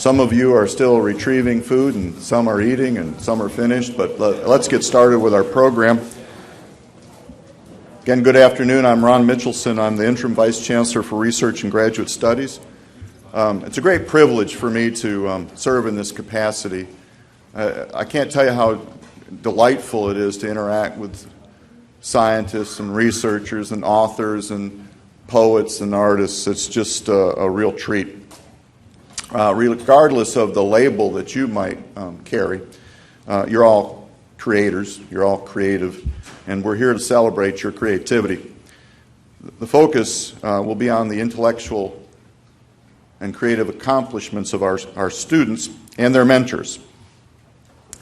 Some of you are still retrieving food, and some are eating, and some are finished, but let's get started with our program. Again, good afternoon. I'm Ron Mitchelson. I'm the Interim Vice Chancellor for Research and Graduate Studies. It's a great privilege for me to serve in this capacity. I can't tell you how delightful it is to interact with scientists and researchers and authors and poets and artists. It's just a real treat. Regardless of the label that you might carry, you're all creators, you're all creative, and we're here to celebrate your creativity. The focus will be on the intellectual and creative accomplishments of our students and their mentors.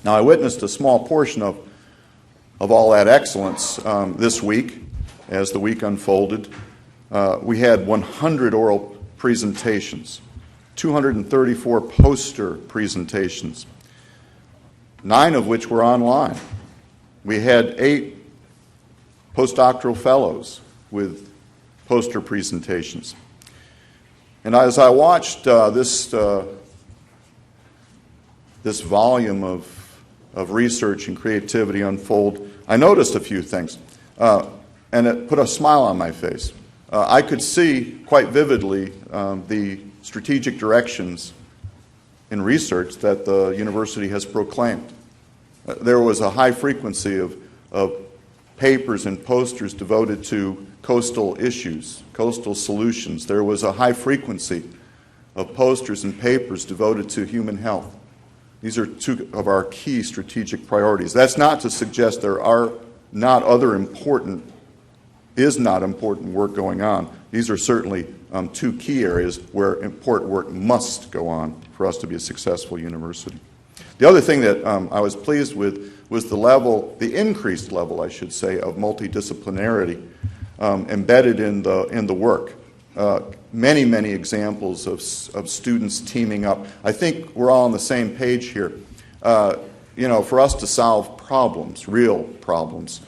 Now, I witnessed a small portion of all that excellence this week as the week unfolded. We had 100 oral presentations, 234 poster presentations, 9 of which were online. We had 8 postdoctoral fellows with poster presentations. And as I watched this volume of research and creativity unfold, I noticed a few things, and it put a smile on my face. I could see quite vividly the strategic directions in research that the university has proclaimed. There was a high frequency of papers and posters devoted to coastal issues, coastal solutions. There was a high frequency of posters and papers devoted to human health. These are 2 of our key strategic priorities. That's not to suggest there are not other important work going on. These are certainly 2 key areas where important work must go on for us to be a successful university. The other thing that I was pleased with was the increased level, I should say, of multidisciplinarity embedded in the work. Many examples of students teaming up. I think we're all on the same page here. For us to solve problems, real problems,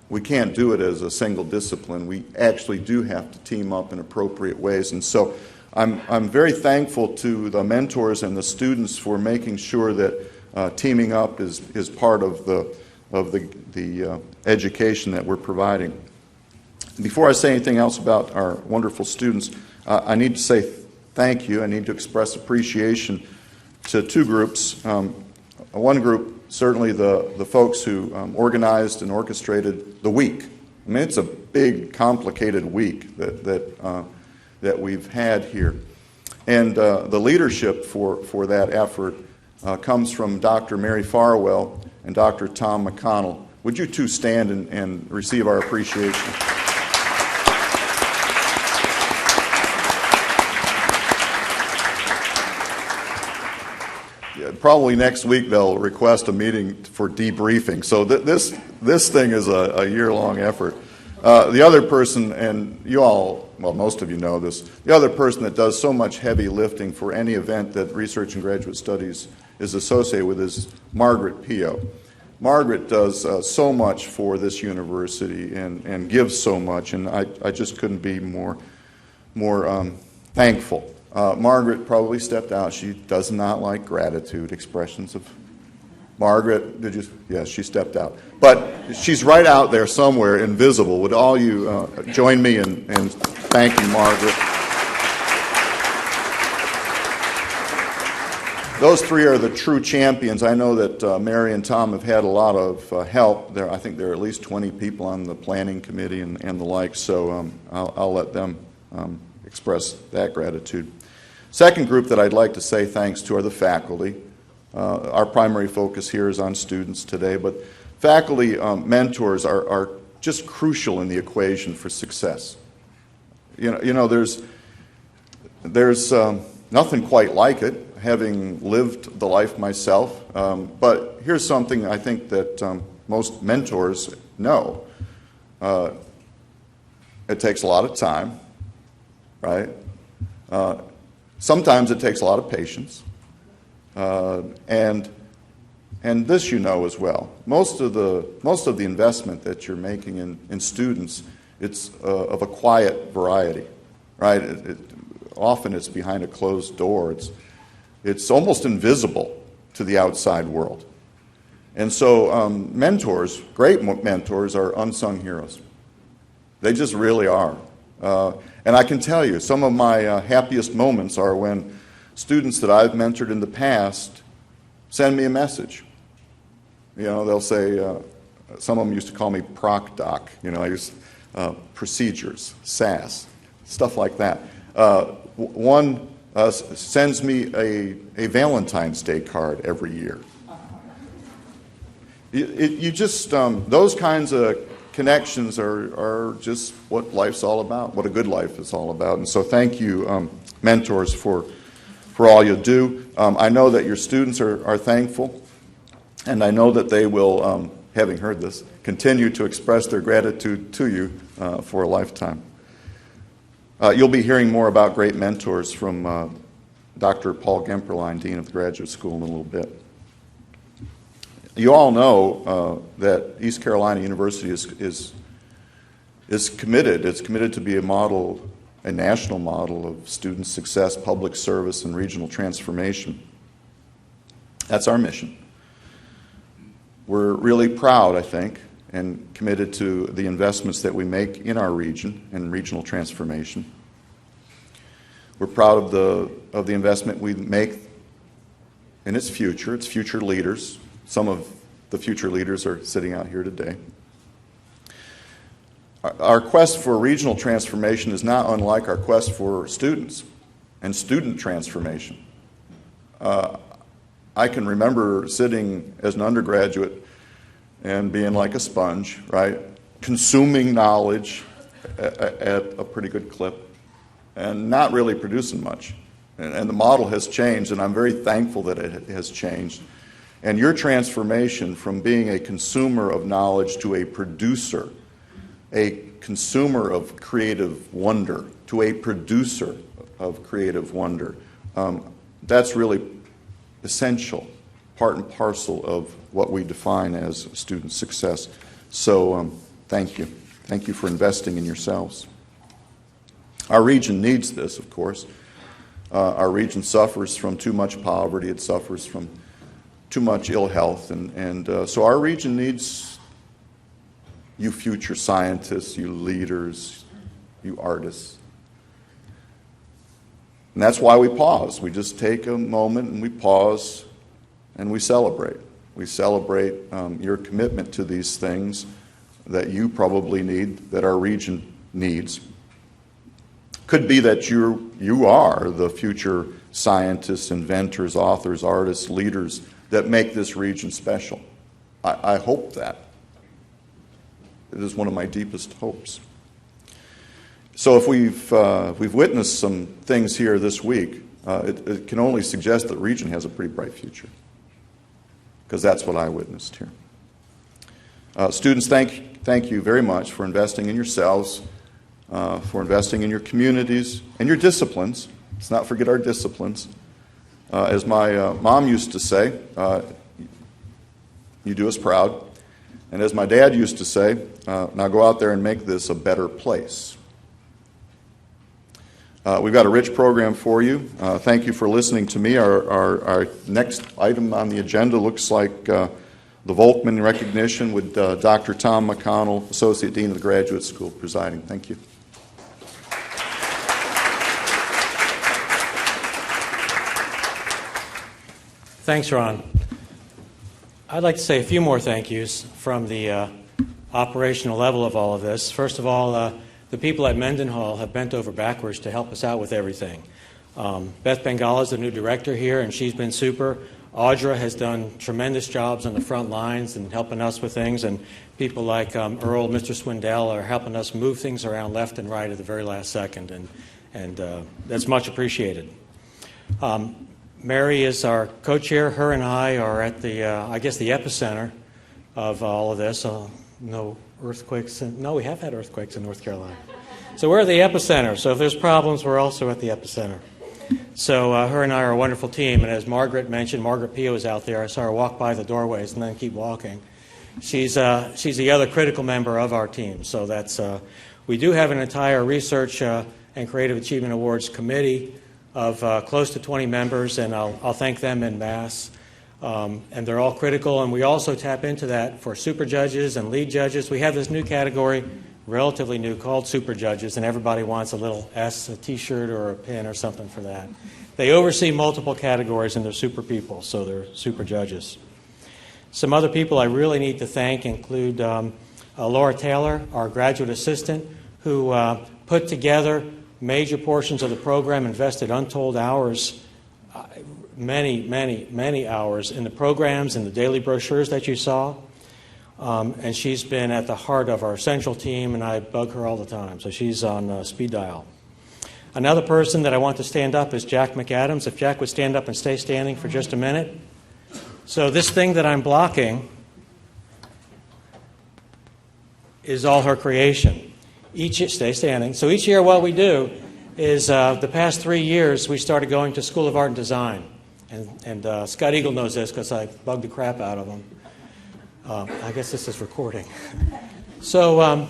we can't do it as a single discipline. We actually do have to team up in appropriate ways. And so I'm very thankful to the mentors and the students for making sure that teaming up is part of the education that we're providing. Before I say anything else about our wonderful students, I need to say thank you. I need to express appreciation to 2 groups. One group, certainly the folks who organized and orchestrated the week. I mean, it's a big, complicated week that we've had here. And the leadership for that effort comes from Dr. Mary Farwell and Dr. Tom McConnell. Would you 2 stand and receive our appreciation? Probably next week they'll request a meeting for debriefing. So this thing is a year-long effort. The other person, and you all, well, most of you know this, the other person that does so much heavy lifting for any event that Research and Graduate Studies is associated with is Margaret Pio. Margaret does so much for this university and gives so much, and I just couldn't be more thankful. Margaret probably stepped out. She does not like gratitude expressions of. Margaret, did you? Yes, she stepped out. But she's right out there somewhere, invisible. Would all you join me in thanking Margaret? Those 3 are the true champions. I know that Mary and Tom have had a lot of help. I think there are at least 20 people on the planning committee and the like, so I'll let them express that gratitude. Second group that I'd like to say thanks to are the faculty. Our primary focus here is on students today, but faculty mentors are just crucial in the equation for success. There's nothing quite like it, having lived the life myself. But here's something I think that most mentors know. It takes a lot of time, right? Sometimes it takes a lot of patience, and this you know as well. Most of the investment that you're making in students, it's of a quiet variety, right? often it's behind a closed door. It's almost invisible to the outside world. And so mentors, great mentors, are unsung heroes. They just really are. And I can tell you, some of my happiest moments are when students that I've mentored in the past send me a message. You know, they'll say, some of them used to call me Proc Doc, you know, I used procedures, SAS, stuff like that. One sends me a Valentine's Day card every year. You just, those kinds of connections are just what life's all about, what a good life is all about. And so thank you, mentors, for all you do. I know that your students are thankful, and I know that they will, having heard this, continue to express their gratitude to you for a lifetime. You'll be hearing more about great mentors from Dr. Paul Gemperlein, Dean of the Graduate School, in a little bit. You all know that East Carolina University is committed. It's committed to be a model, a national model of student success, public service, and regional transformation. That's our mission. We're really proud, I think, and committed to the investments that we make in our region and regional transformation. We're proud of the investment we make in its future leaders. Some of the future leaders are sitting out here today. Our quest for regional transformation is not unlike our quest for students and student transformation. I can remember sitting as an undergraduate and being like a sponge, right? Consuming knowledge at a pretty good clip and not really producing much. And the model has changed, and I'm very thankful that it has changed. And your transformation from being a consumer of knowledge to a producer, a consumer of creative wonder to a producer of creative wonder, that's really essential, part and parcel of what we define as student success. So thank you. Thank you for investing in yourselves. Our region needs this, of course. Our region suffers from too much poverty. It suffers from too much ill health. And so our region needs you future scientists, you leaders, you artists. And that's why we pause. We just take a moment and we pause and we celebrate. We celebrate your commitment to these things that you probably need, that our region needs. Could be that you are the future scientists, inventors, authors, artists, leaders that make this region special. I hope that. It is one of my deepest hopes. So if we've witnessed some things here this week, it can only suggest that the region has a pretty bright future, because that's what I witnessed here. Students, thank you very much for investing in yourselves, for investing in your communities and your disciplines. Let's not forget our disciplines. As my mom used to say, you do us proud. And as my dad used to say, now go out there and make this a better place. We've got a rich program for you. Thank you for listening to me. Our next item on the agenda looks like the Volkman recognition with Dr. Tom McConnell, Associate Dean of the Graduate School, presiding. Thank you. Thanks, Ron. I'd like to say a few more thank yous from the operational level of all of this. First of all, the people at Mendenhall have bent over backwards to help us out with everything. Beth Bengala is the new director here, and she's been super. Audra has done tremendous jobs on the front lines and helping us with things, and people like Earl, Mr. Swindell are helping us move things around left and right at the very last second, and that's much appreciated. Mary is our co-chair. Her and I are at the, I guess, the epicenter of all of this. No earthquakes. No, we have had earthquakes in North Carolina. So we're at the epicenter. So if there's problems, we're also at the epicenter. So her and I are a wonderful team. And as Margaret mentioned, Margaret Pio is out there. I saw her walk by the doorways and then keep walking. She's the other critical member of our team. So that's we do have an entire research and Creative Achievement Awards committee of close to 20 members, and I'll thank them en masse. And they're all critical, and we also tap into that for super judges and lead judges. We have this new category, relatively new, called super judges, and everybody wants a little S, a T-shirt or a pin or something for that. They oversee multiple categories, and they're super people, so they're super judges. Some other people I really need to thank include Laura Taylor, our graduate assistant, who put together major portions of the program, invested untold hours, many hours in the programs and the daily brochures that you saw. And she's been at the heart of our central team, and I bug her all the time, so she's on speed dial. Another person that I want to stand up is Jack McAdams. If Jack would stand up and stay standing for just a minute. So this thing that I'm blocking is all her creation. Stay standing. So each year what we do is the past 3 years we started going to School of Art and Design. And Scott Eagle knows this because I bugged the crap out of him. I guess this is recording. So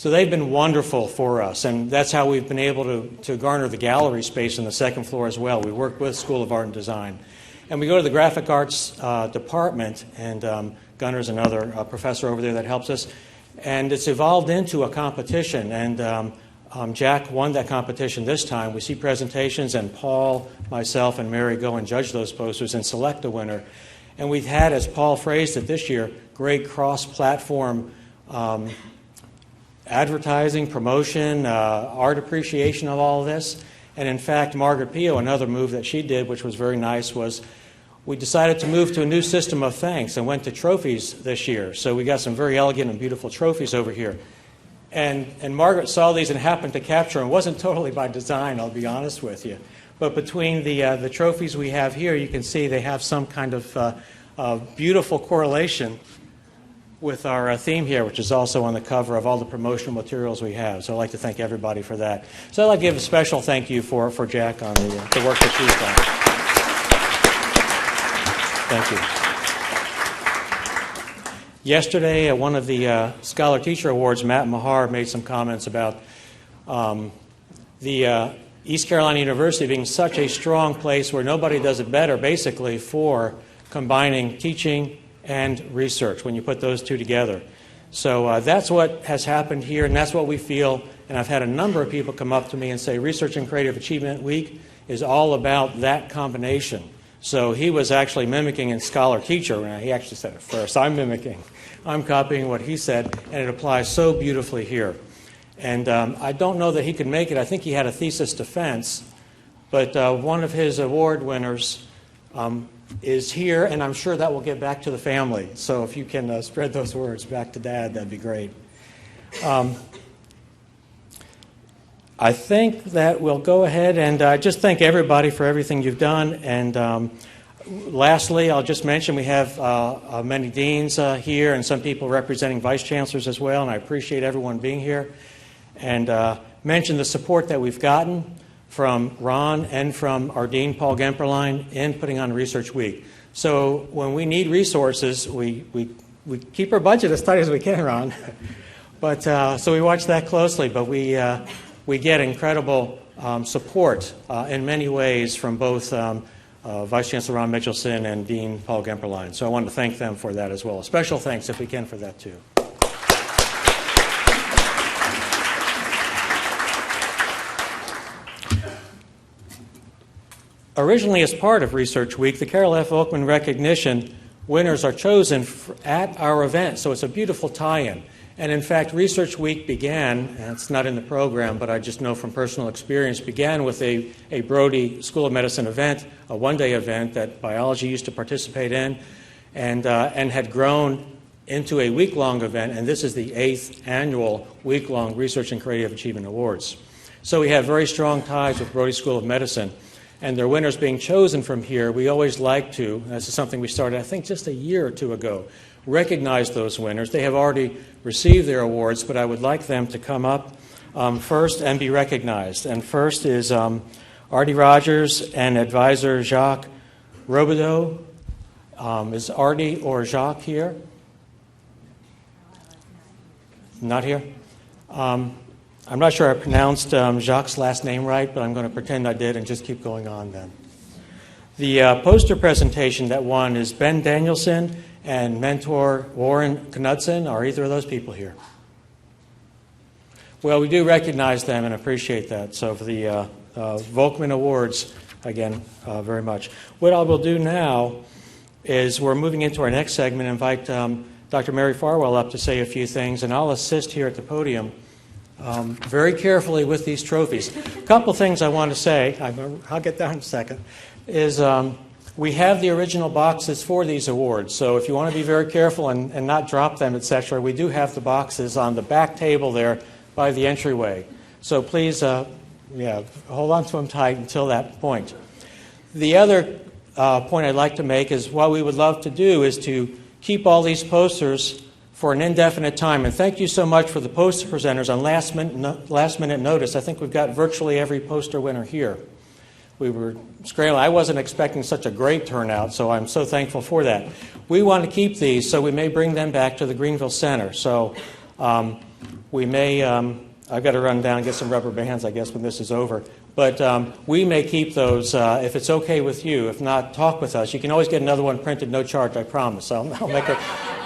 they've been wonderful for us, and that's how we've been able to garner the gallery space on the second floor as well. We work with School of Art and Design. And we go to the graphic arts department, and Gunner's another professor over there that helps us. And it's evolved into a competition, and Jack won that competition this time. We see presentations, and Paul, myself, and Mary go and judge those posters and select a winner. And we've had, as Paul phrased it this year, great cross-platform advertising, promotion, art appreciation of all of this. And in fact, Margaret Pio, another move that she did, which was very nice, was we decided to move to a new system of thanks and went to trophies this year. So we got some very elegant and beautiful trophies over here. And Margaret saw these and happened to capture them. It wasn't totally by design, I'll be honest with you. But between the trophies we have here, you can see they have some kind of beautiful correlation with our theme here, which is also on the cover of all the promotional materials we have. So I'd like to thank everybody for that. So I'd like to give a special thank you for Jack on the work that she's done. Thank you. Yesterday, at one of the Scholar Teacher Awards, Matt Mahar made some comments about the East Carolina University being such a strong place where nobody does it better, basically, for combining teaching and research when you put those two together. So that's what has happened here, and that's what we feel. And I've had a number of people come up to me and say Research and Creative Achievement Week is all about that combination. So he was actually mimicking in Scholar Teacher, and he actually said it first. I'm mimicking. I'm copying what he said, and it applies so beautifully here. And I don't know that he could make it. I think he had a thesis defense, but one of his award winners is here, and I'm sure that will get back to the family. So if you can spread those words back to Dad, that'd be great. I think that we'll go ahead and just thank everybody for everything you've done. And lastly, I'll just mention we have many deans here and some people representing vice chancellors as well, and I appreciate everyone being here. And mention the support that we've gotten from Ron and from our Dean, Paul Gemperlein, in putting on Research Week. So when we need resources, we keep our budget as tight as we can, Ron. But so we watch that closely, but we get incredible support in many ways from both Vice Chancellor Ron Mitchelson and Dean Paul Gemperlein. So I want to thank them for that as well. A special thanks, if we can, for that too. Originally, as part of Research Week, the Carol F. Oakman recognition winners are chosen at our event, so it's a beautiful tie-in. And in fact, Research Week began, and it's not in the program, but I just know from personal experience, began with a Brody School of Medicine event, a one-day event that biology used to participate in, and had grown into a week-long event, and this is the 8th annual week-long Research and Creative Achievement Awards. So we have very strong ties with Brody School of Medicine. And their winners being chosen from here, we always like to, this is something we started, I think, just a year or two ago, recognize those winners. They have already received their awards, but I would like them to come up first and be recognized. And first is Artie Rogers and advisor Jacques Robideau. Is Artie or Jacques here? Not here? I'm not sure I pronounced Jacques' last name right, but I'm going to pretend I did and just keep going on then. The poster presentation that won is Ben Danielson and mentor Warren Knudsen. Are either of those people here? Well, we do recognize them and appreciate that. So for the Volkman Awards, again, very much. What I will do now is we're moving into our next segment, invite Dr. Mary Farwell up to say a few things, and I'll assist here at the podium very carefully with these trophies. A couple things I want to say, I'll get down in a second, is we have the original boxes for these awards. So if you want to be very careful and not drop them, etc., we do have the boxes on the back table there by the entryway. So please, hold on to them tight until that point. The other point I'd like to make is what we would love to do is to keep all these posters for an indefinite time. And thank you so much for the poster presenters on last minute notice. I think we've got virtually every poster winner here. We were scrambling. I wasn't expecting such a great turnout, so I'm so thankful for that. We want to keep these, so we may bring them back to the Greenville Center. So we may, I've got to run down and get some rubber bands, I guess, when this is over. But we may keep those if it's okay with you. If not, talk with us. You can always get another one printed, no charge, I promise. I'll make it.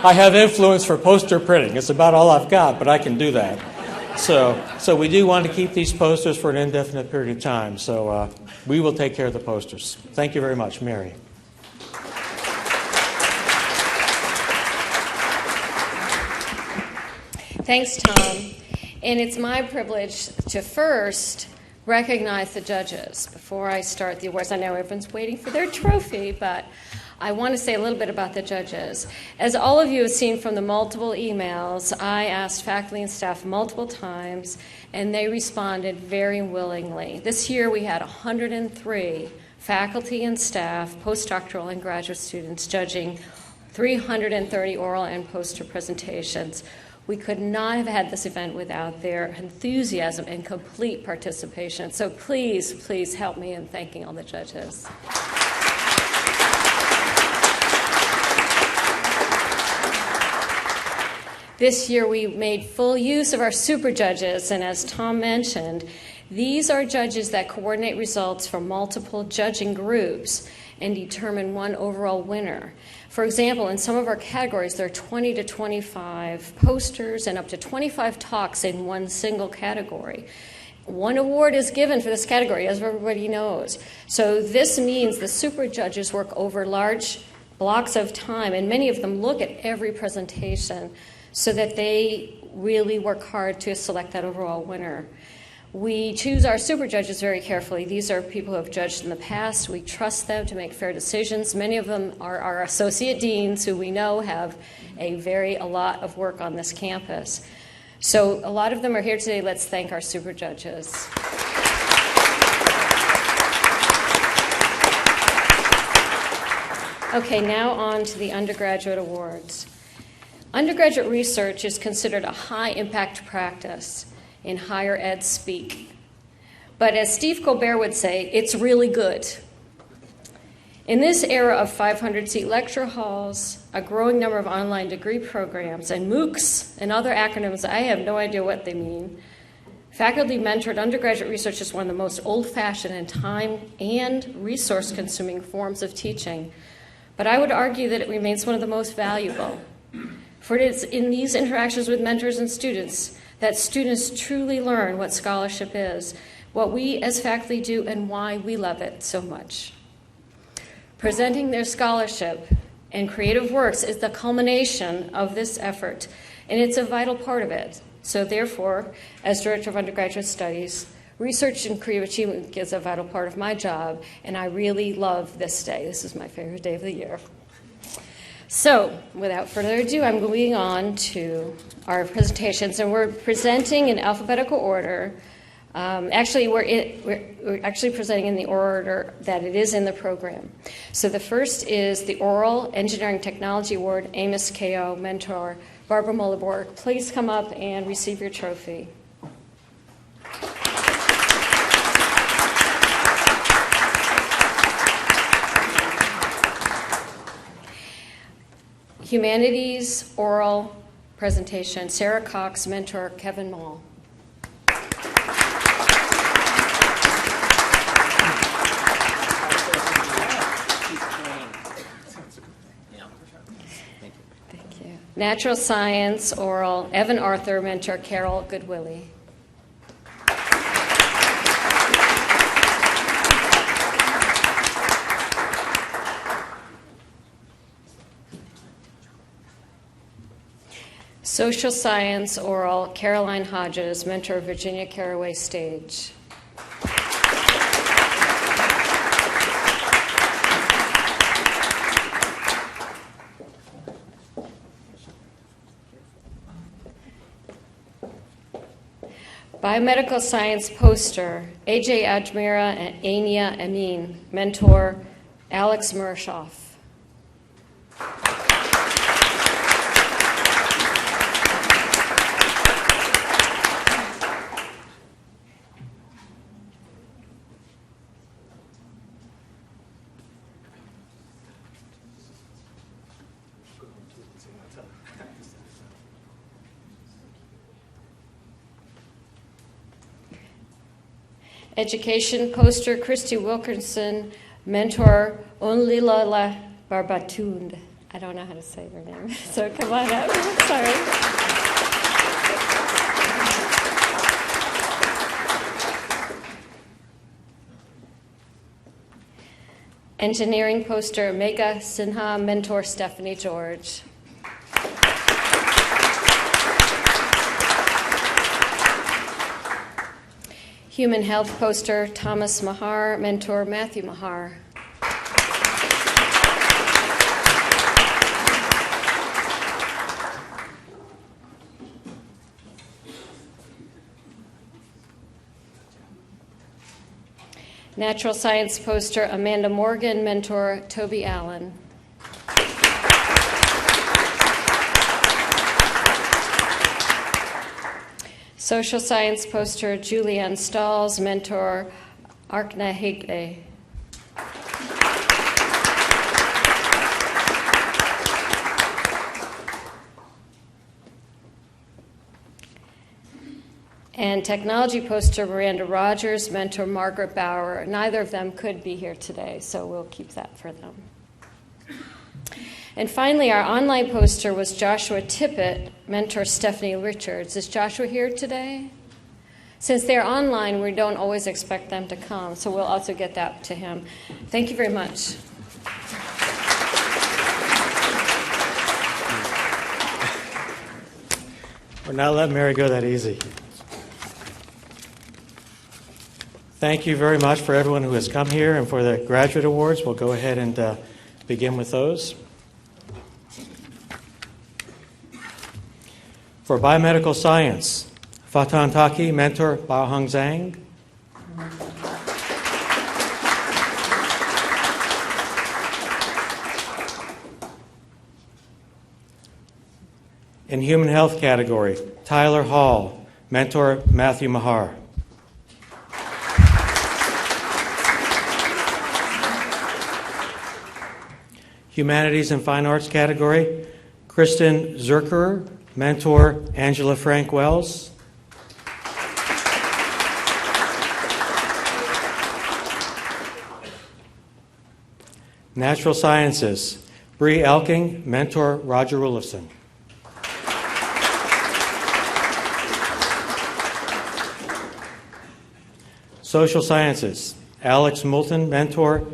I have influence for poster printing. It's about all I've got, but I can do that. So we do want to keep these posters for an indefinite period of time. So we will take care of the posters. Thank you very much, Mary. Thanks, Tom. And it's my privilege to first recognize the judges before I start the awards. I know everyone's waiting for their trophy, but I want to say a little bit about the judges. As all of you have seen from the multiple emails, I asked faculty and staff multiple times, and they responded very willingly. This year we had 103 faculty and staff, postdoctoral and graduate students judging 330 oral and poster presentations. We could not have had this event without their enthusiasm and complete participation. So please, please help me in thanking all the judges. This year we made full use of our super judges, and as Tom mentioned, these are judges that coordinate results from multiple judging groups and determine one overall winner. For example, in some of our categories, there are 20 to 25 posters and up to 25 talks in one single category. One award is given for this category, as everybody knows. So this means the super judges work over large blocks of time, and many of them look at every presentation so that they really work hard to select that overall winner. We choose our super judges very carefully. These are people who have judged in the past. We trust them to make fair decisions. Many of them are our associate deans, who we know have a lot of work on this campus. So a lot of them are here today. Let's thank our super judges. Okay, now on to the undergraduate awards. Undergraduate research is considered a high-impact practice in higher ed speak. But as Steve Colbert would say, it's really good. In this era of 500-seat lecture halls, a growing number of online degree programs, and MOOCs and other acronyms, I have no idea what they mean, faculty-mentored undergraduate research is one of the most old-fashioned and time and resource-consuming forms of teaching. But I would argue that it remains one of the most valuable. For it is in these interactions with mentors and students that students truly learn what scholarship is, what we as faculty do, and why we love it so much. Presenting their scholarship and creative works is the culmination of this effort, and it's a vital part of it. So therefore, as Director of Undergraduate Studies, research and creative achievement is a vital part of my job, and I really love this day. This is my favorite day of the year. So, without further ado, I'm moving on to our presentations, and we're presenting in alphabetical order. We're actually presenting in the order that it is in the program. So the first is the Oral Engineering Technology Award, RCAW mentor, Barbara Mullibor. Please come up and receive your trophy. Humanities oral presentation, Sarah Cox, mentor, Kevin Mall. Natural science oral, Evan Arthur, mentor Carol Goodwillie. Social science oral, Caroline Hodges, mentor Virginia Caraway Stage. Biomedical science poster, AJ Ajmira and Ania Amin, mentor Alex Mershoff. Education poster, Christy Wilkinson, mentor Onlilala Barbatund. I don't know how to say her name, so come on up. Sorry. Engineering poster, Megha Sinha, mentor Stephanie George. Human health poster, Thomas Mahar, mentor Matthew Mahar. Natural science poster, Amanda Morgan, mentor Toby Allen. Social science poster, Julianne Stalls, mentor Arkna Higle. And technology poster, Miranda Rogers, mentor Margaret Bauer. Neither of them could be here today, so we'll keep that for them. And finally, our online poster was Joshua Tippett, mentor Stephanie Richards. Is Joshua here today? Since they're online, we don't always expect them to come, so we'll also get that to him. Thank you very much. We're not letting Mary go that easy. Thank you very much for everyone who has come here, and for the graduate awards, we'll go ahead and begin with those. For biomedical science, Fatan Taki, mentor Baoheng Zhang. In human health category, Tyler Hall, mentor Matthew Mahar. Humanities and fine arts category, Kristen Zerkerer, mentor Angela Frank Wells. Natural sciences, Bree Elking, mentor Roger Rulifson. Social sciences, Alex Moulton, mentor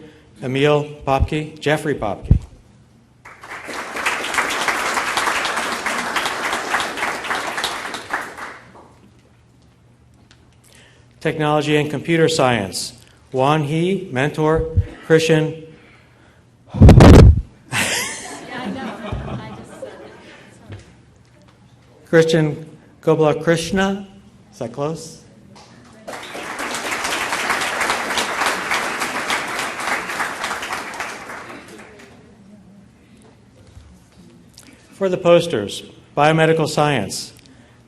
Emil Popke, Jeffrey Popke. Technology and computer science, Juan He, mentor Christian. Christian Gobla Krishna. Is that close? For the posters, biomedical science,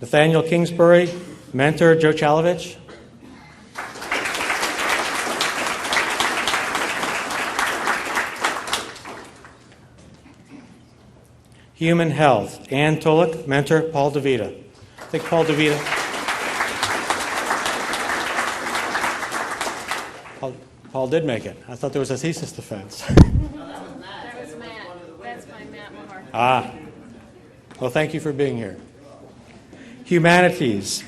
Nathaniel Kingsbury, mentor Joe Chalovich. Human health, Ann Tulloch, mentor Paul DeVita. I think Paul DeVita. Paul did make it. I thought there was a thesis defense. That was Matt. That's my Matt Mahar. Ah. Well, thank you for being here. Humanities.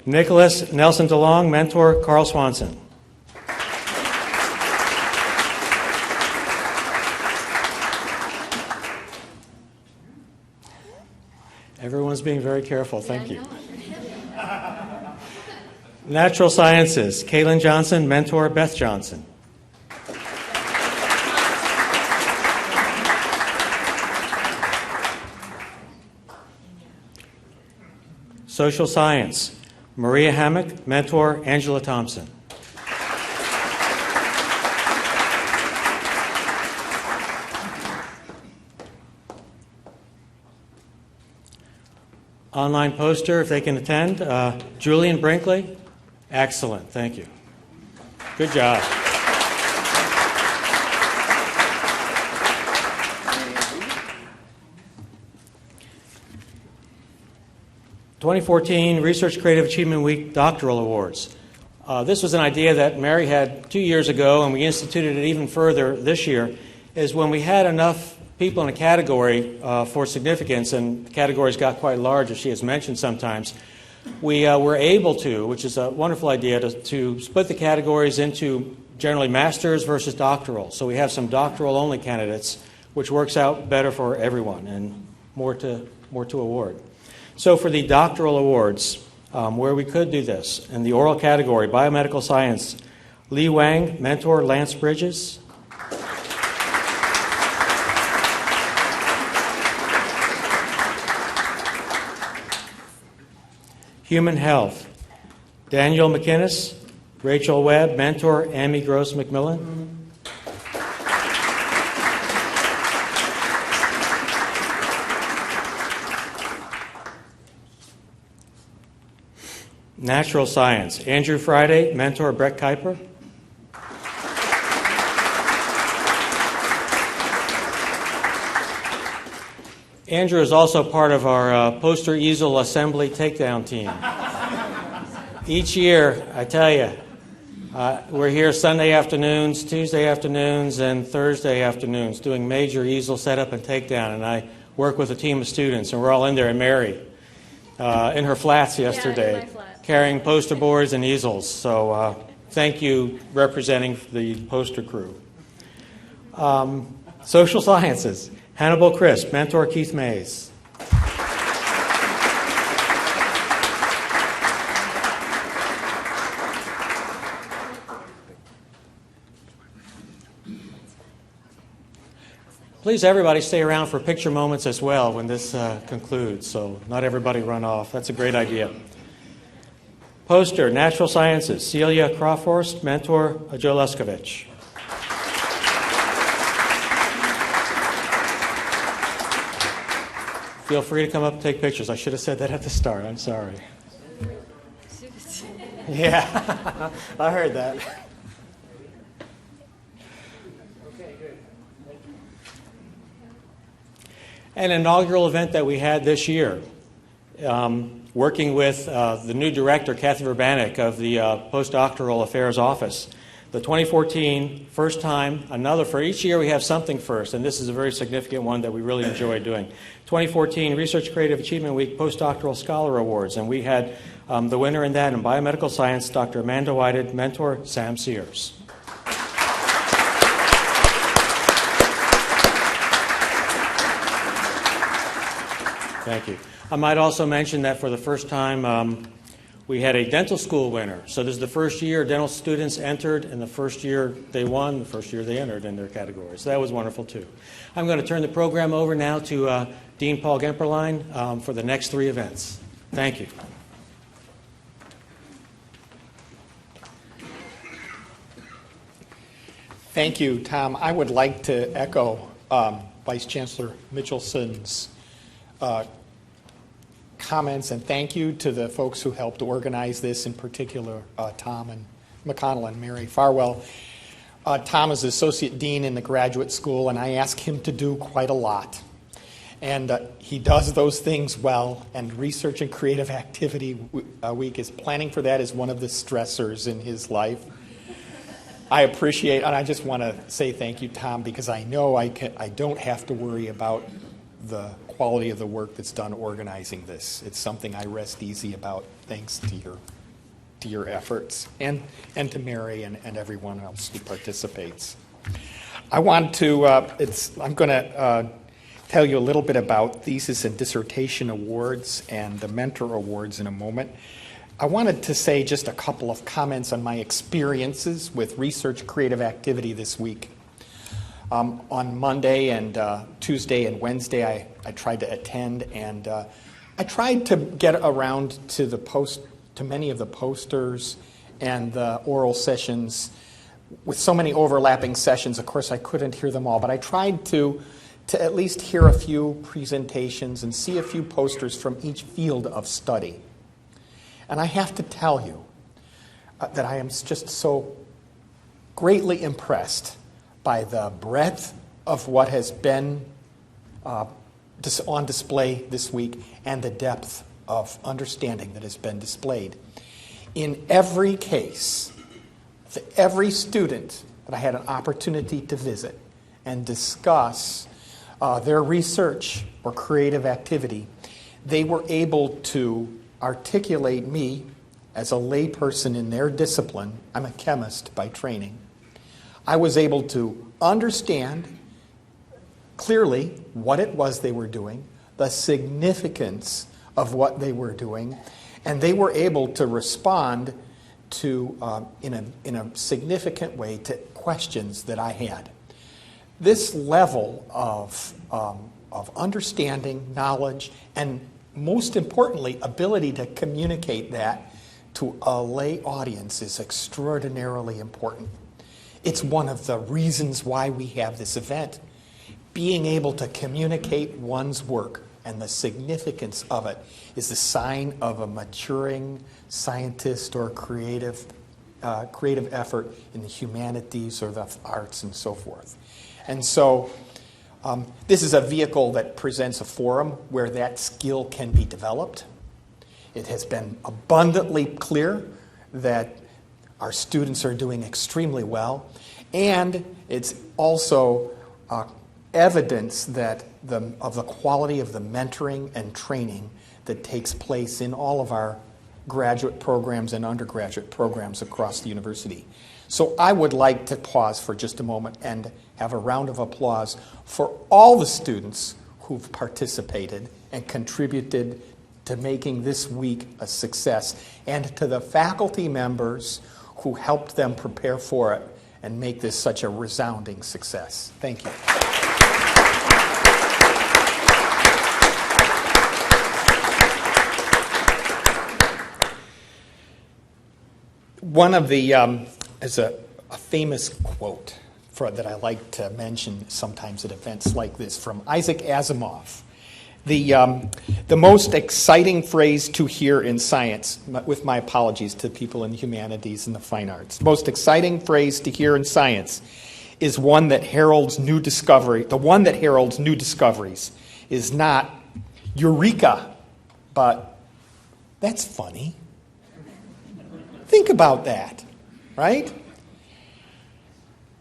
Nicholas Nelson DeLong, mentor Carl Swanson. Everyone's being very careful. Thank you. Natural Sciences. Kaylin Johnson, mentor Beth Johnson. Social Science. Maria Hammock, mentor Angela Thompson. Online poster, if they can attend. Julian Brinkley. Excellent. Thank you. Good job. "2014 Research Creative Achievement Week Doctoral Awards." This was an idea that Mary had 2 years ago, and we instituted it even further this year, is when we had enough people in a category for significance, and the categories got quite large, as she has mentioned sometimes, we were able to, which is a wonderful idea, to split the categories into generally masters versus doctoral. So we have some doctoral-only candidates, which works out better for everyone and more to award. So for the doctoral awards, where we could do this, in the oral category, biomedical science, Lee Wang, mentor Lance Bridges. Human health, Daniel McInnes, Rachel Webb, mentor Amy Gross McMillan. Natural science, Andrew Friday, mentor Brett Kuiper. Andrew is also part of our poster easel assembly takedown team. Each year, I tell you, we're here Sunday afternoons, Tuesday afternoons, and Thursday afternoons doing major easel setup and takedown. And I work with a team of students, and we're all in there. And Mary, in her flats yesterday, carrying poster boards and easels. So thank you, representing the poster crew. Social sciences. Hannibal Crisp, mentor Keith Mays. Please, everybody, stay around for picture moments as well when this concludes, so not everybody run off. That's a great idea. Poster, Natural Sciences, Celia Crawford, mentor Joe Leskovich. Feel free to come up and take pictures. I should have said that at the start. I'm sorry. Yeah, I heard that. Okay, good. An inaugural event that we had this year, working with the new director, Kathy Verbanek, of the Postdoctoral Affairs Office. The 2014, first time, another, for each year we have something first, and this is a very significant one that we really enjoy doing. 2014 Research Creative Achievement Week Postdoctoral Scholar Awards, and we had the winner in that in biomedical science, Dr. Amanda Whited, mentor Sam Sears. Thank you. I might also mention that for the first time, we had a dental school winner. So this is the first year dental students entered, and the first year they won, the first year they entered in their category. So that was wonderful, too. I'm going to turn the program over now to Dean Paul Gemperlein for the next three events. Thank you. Thank you, Tom. I would like to echo Vice Chancellor Mitchelson's comments, and thank you to the folks who helped organize this, in particular Tom and McConnell and Mary Farwell. Tom is Associate Dean in the Graduate School, and I ask him to do quite a lot. And he does those things well, and Research and Creative Activity Week is planning for that is one of the stressors in his life. I appreciate, and I just want to say thank you, Tom, because I know I don't have to worry about the quality of the work that's done organizing this. It's something I rest easy about, thanks to your efforts, and to Mary and everyone else who participates. I'm going to tell you a little bit about thesis and dissertation awards and the mentor awards in a moment. I wanted to say just a couple of comments on my experiences with research creative activity this week. On Monday and Tuesday and Wednesday, I tried to attend, and I tried to get around to many of the posters and the oral sessions. With so many overlapping sessions, of course, I couldn't hear them all, but I tried to at least hear a few presentations and see a few posters from each field of study. And I have to tell you that I am just so greatly impressed by the breadth of what has been on display this week and the depth of understanding that has been displayed. In every case, every student that I had an opportunity to visit and discuss their research or creative activity, they were able to articulate me as a layperson in their discipline. I'm a chemist by training. I was able to understand clearly what it was they were doing, the significance of what they were doing, and they were able to respond to in a significant way to questions that I had. This level of understanding, knowledge, and most importantly, ability to communicate that to a lay audience is extraordinarily important. It's one of the reasons why we have this event. Being able to communicate one's work and the significance of it is the sign of a maturing scientist or creative effort in the humanities or the arts and so forth. And so this is a vehicle that presents a forum where that skill can be developed. It has been abundantly clear that our students are doing extremely well, and it's also evidence that of the quality of the mentoring and training that takes place in all of our graduate programs and undergraduate programs across the university. So I would like to pause for just a moment and have a round of applause for all the students who've participated and contributed to making this week a success, and to the faculty members who helped them prepare for it and make this such a resounding success. Thank you. One of the, is a famous quote that I like to mention sometimes at events like this from Isaac Asimov. The most exciting phrase to hear in science, with my apologies to people in the humanities and the fine arts, the most exciting phrase to hear in science is one that heralds new discovery. The one that heralds new discoveries is not eureka, but that's funny. Think about that, right?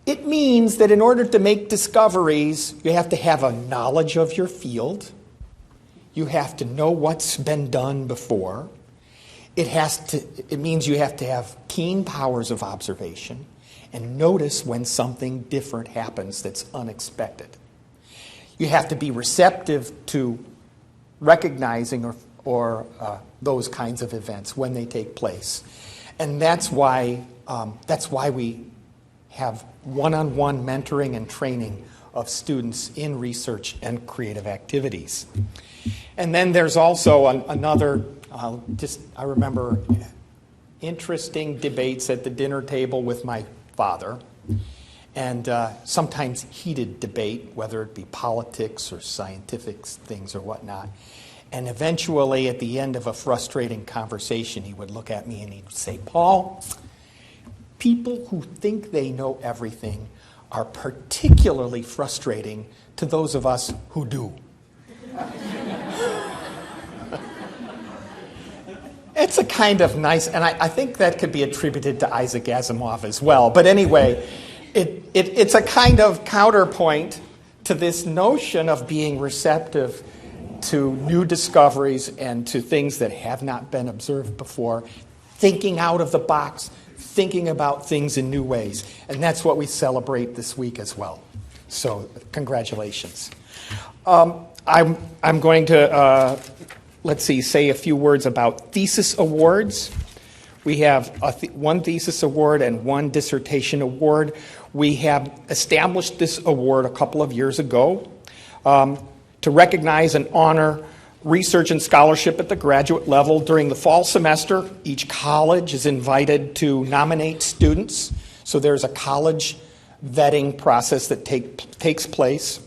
It means that in order to make discoveries, you have to have a knowledge of your field. You have to know what's been done before. It means you have to have keen powers of observation and notice when something different happens that's unexpected. You have to be receptive to recognizing or those kinds of events when they take place. And that's why we have one-on-one mentoring and training of students in research and creative activities. And then there's also another, I remember interesting debates at the dinner table with my father, and sometimes heated debate, whether it be politics or scientific things or whatnot. And eventually, at the end of a frustrating conversation, he would look at me and he'd say, "Paul, people who think they know everything are particularly frustrating to those of us who do." It's a kind of nice, and I think that could be attributed to Isaac Asimov as well. But anyway, it's a kind of counterpoint to this notion of being receptive to new discoveries and to things that have not been observed before, thinking out of the box, thinking about things in new ways. And that's what we celebrate this week as well. So congratulations. I'm going to, say a few words about thesis awards. We have one thesis award and one dissertation award. We have established this award a couple of years ago to recognize and honor research and scholarship at the graduate level. During the fall semester, each college is invited to nominate students. So there's a college vetting process that takes place.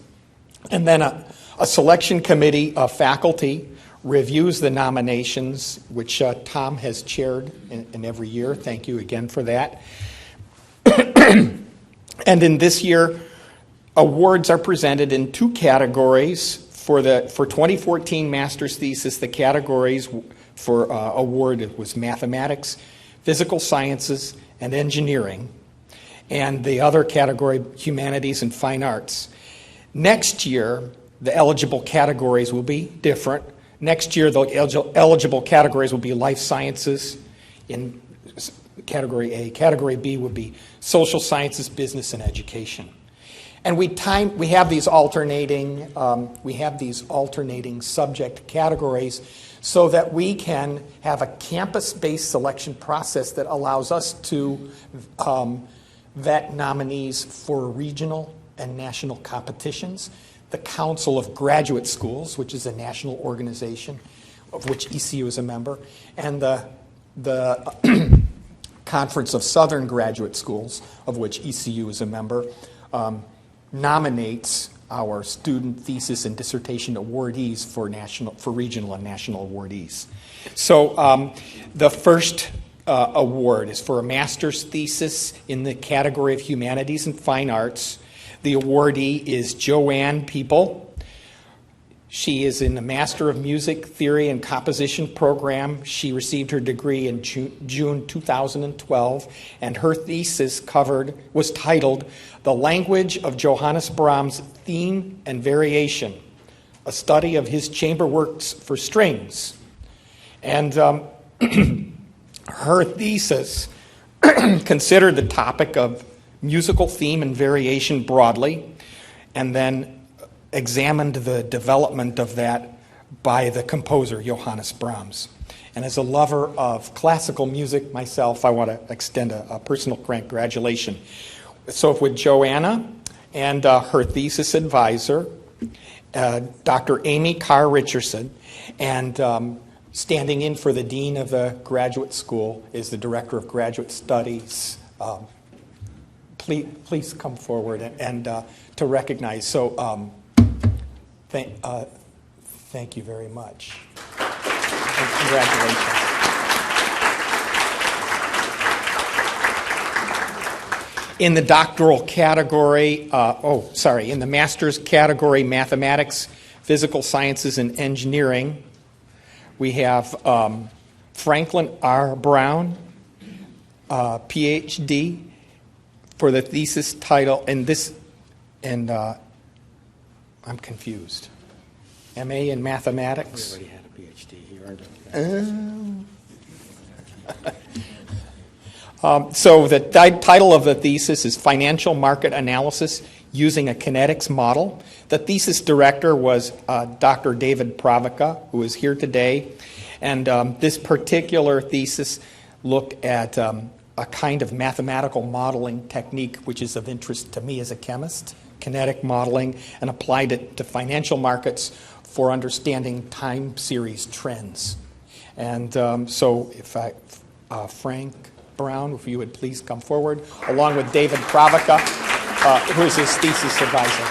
And then a selection committee of faculty reviews the nominations, which Tom has chaired in every year. Thank you again for that. And in this year, awards are presented in two categories. For 2014 master's thesis, the categories for award was mathematics, physical sciences, and engineering. And the other category, humanities and fine arts. Next year, the eligible categories will be different. Next year, the eligible categories will be life sciences in category A. Category B would be social sciences, business, and education. And we have these alternating subject categories so that we can have a campus-based selection process that allows us to vet nominees for regional and national competitions. The Council of Graduate Schools, which is a national organization of which ECU is a member, and the Conference of Southern Graduate Schools, of which ECU is a member, nominates our student thesis and dissertation awardees for regional and national awardees. So the first award is for a master's thesis in the category of humanities and fine arts. The awardee is Joanne People. She is in the Master of Music Theory and Composition program. She received her degree in June 2012, and her thesis was titled The Language of Johannes Brahms' Theme and Variation, a study of his chamber works for strings. And her thesis considered the topic of musical theme and variation broadly, and then examined the development of that by the composer Johannes Brahms. And as a lover of classical music myself, I want to extend a personal congratulations. So with Joanna and her thesis advisor, Dr. Amy Carr Richardson, and standing in for the dean of the graduate school is the director of graduate studies. Please come forward and to recognize. So thank you very much. And congratulations. In the doctoral category, in the master's category, mathematics, physical sciences, and engineering, we have Franklin R. Brown, PhD, for the thesis title, I'm confused. MA in mathematics. He already had a PhD. He earned it. So the title of the thesis is Financial Market Analysis Using a Kinetics Model. The thesis director was Dr. David Pravica, who is here today. And this particular thesis looked at a kind of mathematical modeling technique which is of interest to me as a chemist, kinetic modeling, and applied it to financial markets for understanding time series trends. And so if Frank Brown, if you would please come forward, along with David Pravica, who is his thesis advisor.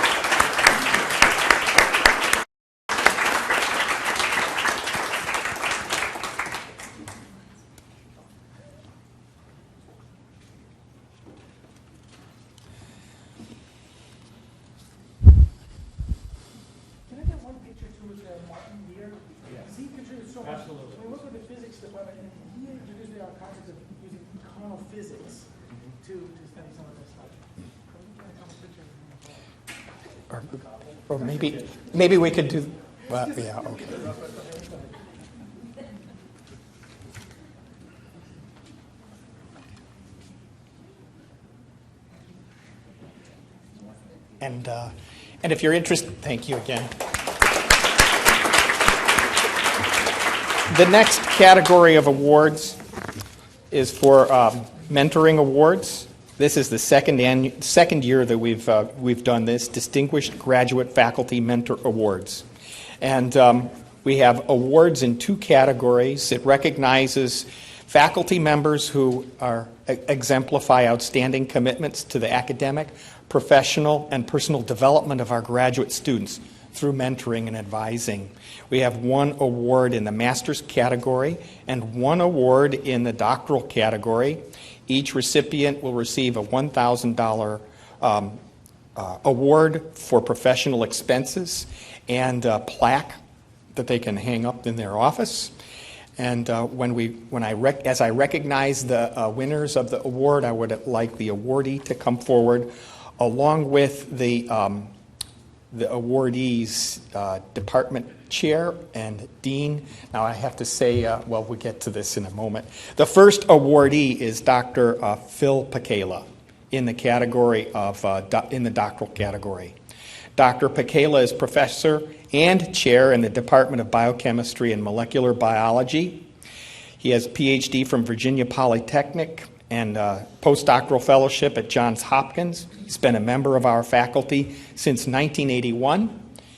Or maybe we could do. Well, yeah, okay. And if you're interested, thank you again. The next category of awards is for mentoring awards. This is the second year that we've done this, Distinguished Graduate Faculty Mentor Awards. And we have awards in two categories. It recognizes faculty members who exemplify outstanding commitments to the academic, professional, and personal development of our graduate students through mentoring and advising. We have one award in the master's category and one award in the doctoral category. Each recipient will receive a $1,000 award for professional expenses and a plaque that they can hang up in their office. And as I recognize the winners of the award, I would like the awardee to come forward, along with the awardees, department chair and dean. Now I have to say, we'll get to this in a moment. The first awardee is Dr. Phil Pacala in the category of in the doctoral category. Dr. Pacala is professor and chair in the Department of Biochemistry and Molecular Biology. He has a PhD from Virginia Polytechnic and a postdoctoral fellowship at Johns Hopkins. He's been a member of our faculty since 1981.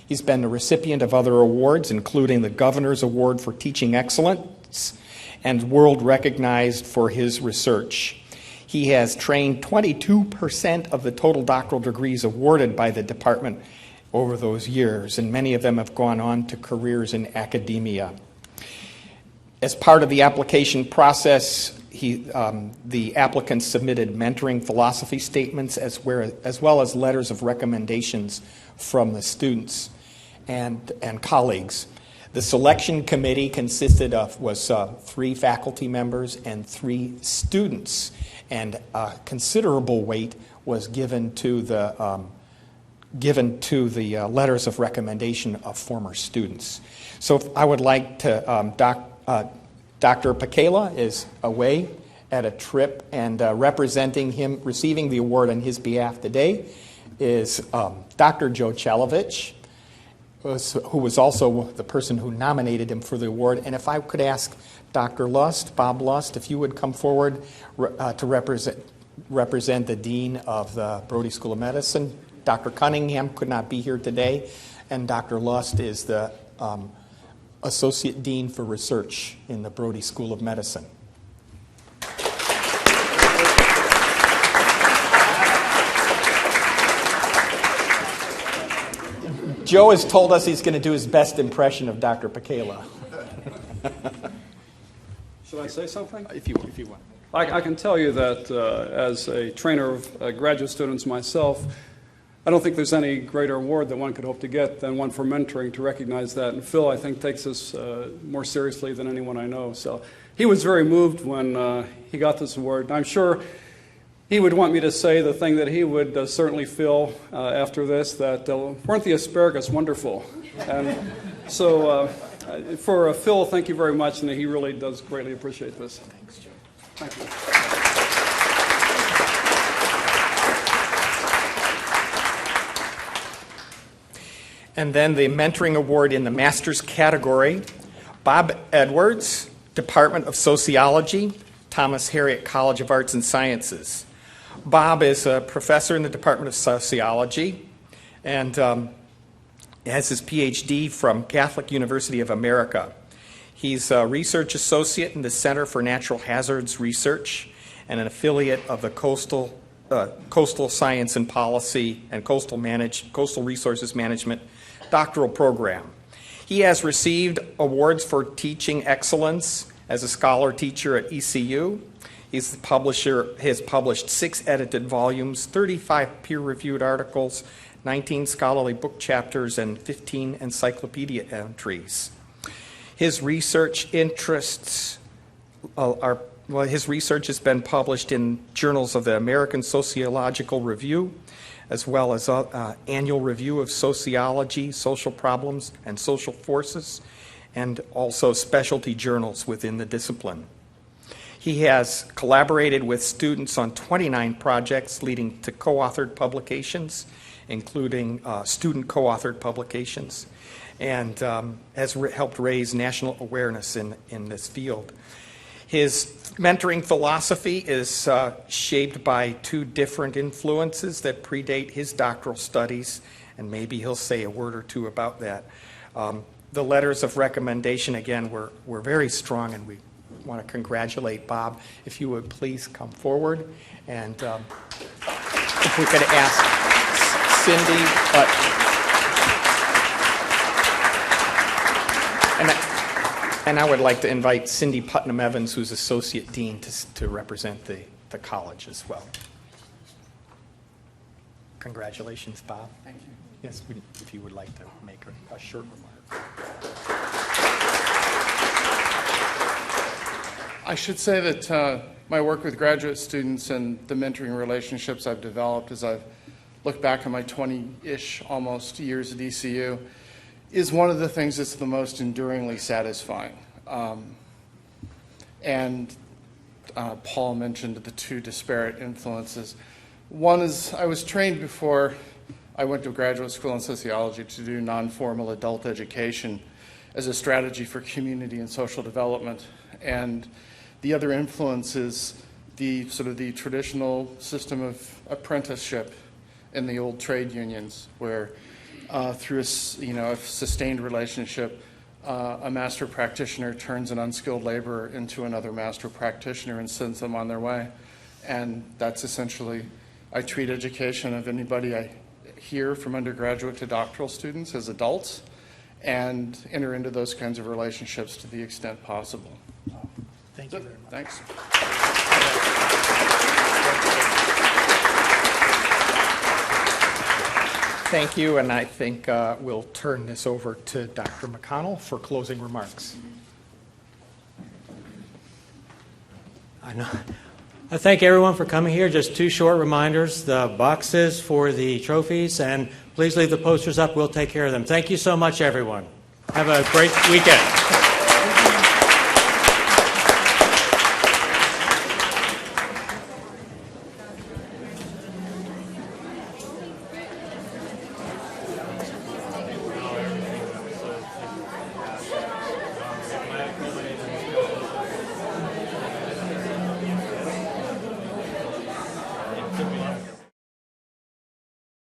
He's been the recipient of other awards, including the Governor's Award for Teaching Excellence and world recognized for his research. He has trained 22% of the total doctoral degrees awarded by the department over those years, and many of them have gone on to careers in academia. As part of the application process, the applicants submitted mentoring philosophy statements as well as letters of recommendations from the students and colleagues. The selection committee consisted of 3 faculty members and 3 students, and considerable weight was given to the letters of recommendation of former students. So I would like to Dr. Pacala is away at a trip, and representing him, receiving the award on his behalf today, is Dr. Joe Chalovich, who was also the person who nominated him for the award. And if I could ask Dr. Lust, Bob Lust, if you would come forward to represent the Dean of the Brody School of Medicine. Dr. Cunningham could not be here today, and Dr. Lust is the Associate Dean for Research in the Brody School of Medicine. Joe has told us he's going to do his best impression of Dr. Pacala. Should I say something? If you want. I can tell you that as a trainer of graduate students myself, I don't think there's any greater award that one could hope to get than one for mentoring, to recognize that. And Phil, I think, takes this more seriously than anyone I know. So he was very moved when he got this award. I'm sure he would want me to say the thing that he would certainly feel after this, that weren't the asparagus wonderful? And so for Phil, thank you very much, and he really does greatly appreciate this. Thanks, Joe. Thank you. And then the mentoring award in the master's category, Bob Edwards, Department of Sociology, Thomas Harriot College of Arts and Sciences. Bob is a professor in the Department of Sociology and has his PhD from Catholic University of America. He's a research associate in the Center for Natural Hazards Research and an affiliate of the Coastal Science and Policy and Coastal Resources Management doctoral program. He has received awards for teaching excellence as a scholar teacher at ECU. He's the publisher, has published 6 edited volumes, 35 peer-reviewed articles, 19 scholarly book chapters, and 15 encyclopedia entries. His research interests his research has been published in journals of the American Sociological Review, as well as annual review of sociology, social problems, and social forces, and also specialty journals within the discipline. He has collaborated with students on 29 projects leading to co-authored publications, including student co-authored publications, and has helped raise national awareness in this field. His mentoring philosophy is shaped by two different influences that predate his doctoral studies, and maybe he'll say a word or two about that. The letters of recommendation, again, were very strong, and we want to congratulate Bob. If you would please come forward, and if we could ask Cindy, and I would like to invite Cindy Putnam-Evans, who's Associate Dean, to represent the college as well. Congratulations, Bob. Thank you. Yes, if you would like to make a short remark. I should say that my work with graduate students and the mentoring relationships I've developed as I've looked back on my 20-ish almost years at ECU is one of the things that's the most enduringly satisfying. And Paul mentioned the two disparate influences. One is I was trained before I went to graduate school in sociology to do non-formal adult education as a strategy for community and social development. And the other influence is the sort of the traditional system of apprenticeship in the old trade unions, where through a sustained relationship, a master practitioner turns an unskilled laborer into another master practitioner and sends them on their way. And that's essentially, I treat education of anybody I hear from undergraduate to doctoral students as adults, and enter into those kinds of relationships to the extent possible. Thank you very much. Thanks. Thank you, and I think we'll turn this over to Dr. McConnell for closing remarks. I know. I thank everyone for coming here. Just two short reminders, the boxes for the trophies, and please leave the posters up. We'll take care of them. Thank you so much, everyone. Have a great weekend.